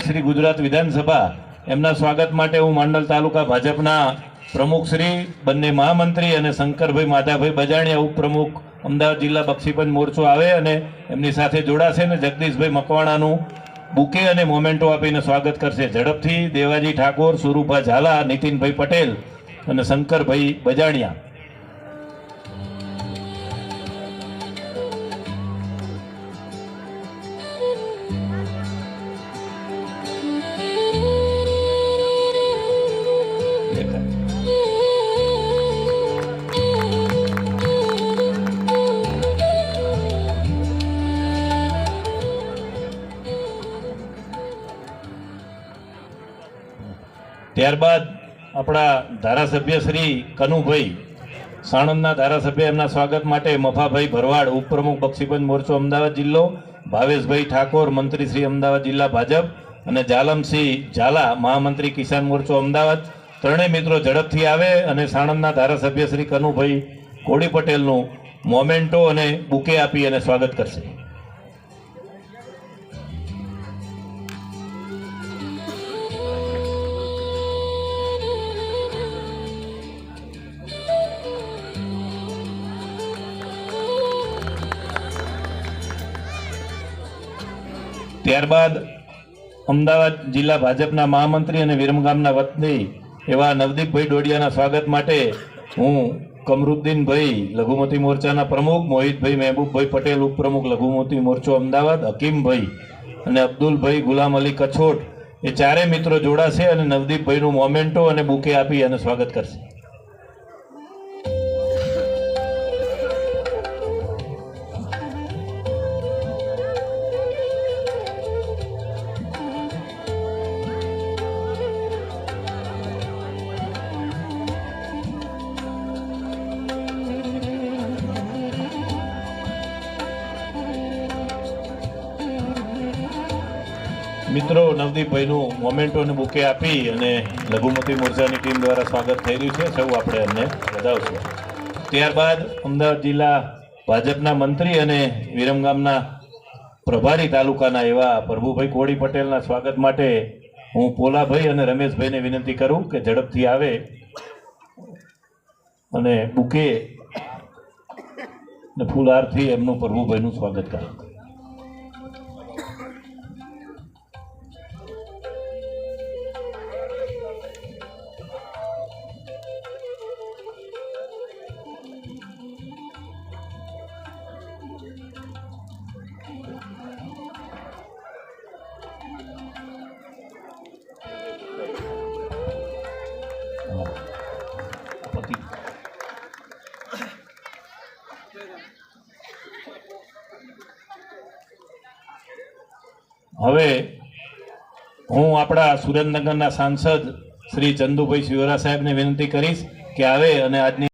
શ્રી ગુજરાત વિધાનસભા એમના સ્વાગત માટે હું માંડલ તાલુકા ભાજપના પ્રમુખ શ્રી બંને મહામંત્રી અને શંકરભાઈ માધાભાઈ બજાણિયા ઉપપ્રમુખ અમદાવાદ જિલ્લા બક્ષીપંચ મોરચો આવે અને એમની સાથે જોડાશે અને જગદીશભાઈ મકવાણાનું બુકે અને મોમેન્ટો આપીને સ્વાગત કરશે. ઝડપથી દેવાજી ઠાકોર, સુરુભા ઝાલા, નીતિનભાઈ પટેલ અને શંકરભાઈ બજાણિયા. ત્યારબાદ આપણા ધારાસભ્ય શ્રી કનુભાઈ, સાણંદના ધારાસભ્ય, એમના સ્વાગત માટે મફાભાઈ ભરવાડ, ઉપપ્રમુખ બક્ષીપંચ મોરચો અમદાવાદ જિલ્લો, ભાવેશભાઈ ઠાકોર, મંત્રી શ્રી અમદાવાદ જિલ્લા ભાજપ, અને જાલમસિંહ ઝાલા, મહામંત્રી કિસાન મોરચો અમદાવાદ. ત્રણેય મિત્રો ઝડપથી આવે અને સાણંદના ધારાસભ્ય શ્રી કનુભાઈ કોડી પટેલનું મોમેન્ટો અને બુકે આપી અને સ્વાગત કરશે. ત્યારબાદ અમદાવાદ જિલ્લા ભાજપના મહામંત્રી અને વિરમગામના વતની એવા નવદીપભાઈ ડોડિયાના સ્વાગત માટે હું કમરુદ્દીનભાઈ લઘુમતી મોરચાના પ્રમુખ, મોહિતભાઈ મહેબૂબભાઈ પટેલ ઉપપ્રમુખ લઘુમતી મોરચો અમદાવાદ, હકીમભાઈ અને અબ્દુલભાઈ ગુલામ અલી કછોટ એ ચારે મિત્રો જોડાશે અને નવદીપભાઈનું મોમેન્ટો અને બુકે આપી અને સ્વાગત કરશે. મિત્રો, નવદીપભાઈનું મોમેન્ટો અને બુકે આપી અને લઘુમતી મોરચાની ટીમ દ્વારા સ્વાગત થઈ રહ્યું છે. સૌ આપણે એમને વધાવશું. ત્યારબાદ અમદાવાદ જિલ્લા ભાજપના મંત્રી અને વિરમગામના પ્રભારી તાલુકાના એવા પ્રભુભાઈ કોડી પટેલના સ્વાગત માટે હું પોલાભાઈ અને રમેશભાઈને વિનંતી કરું કે ઝડપથી આવે અને બુકે અને ફૂલહારથી એમનું પ્રભુભાઈનું સ્વાગત કરે. હવે હું આપણા સુરેન્દ્રનગરના સાંસદ શ્રી ચંદુભાઈ શિવરા સાહેબને વિનંતી કરીશ કે આવે અને આજની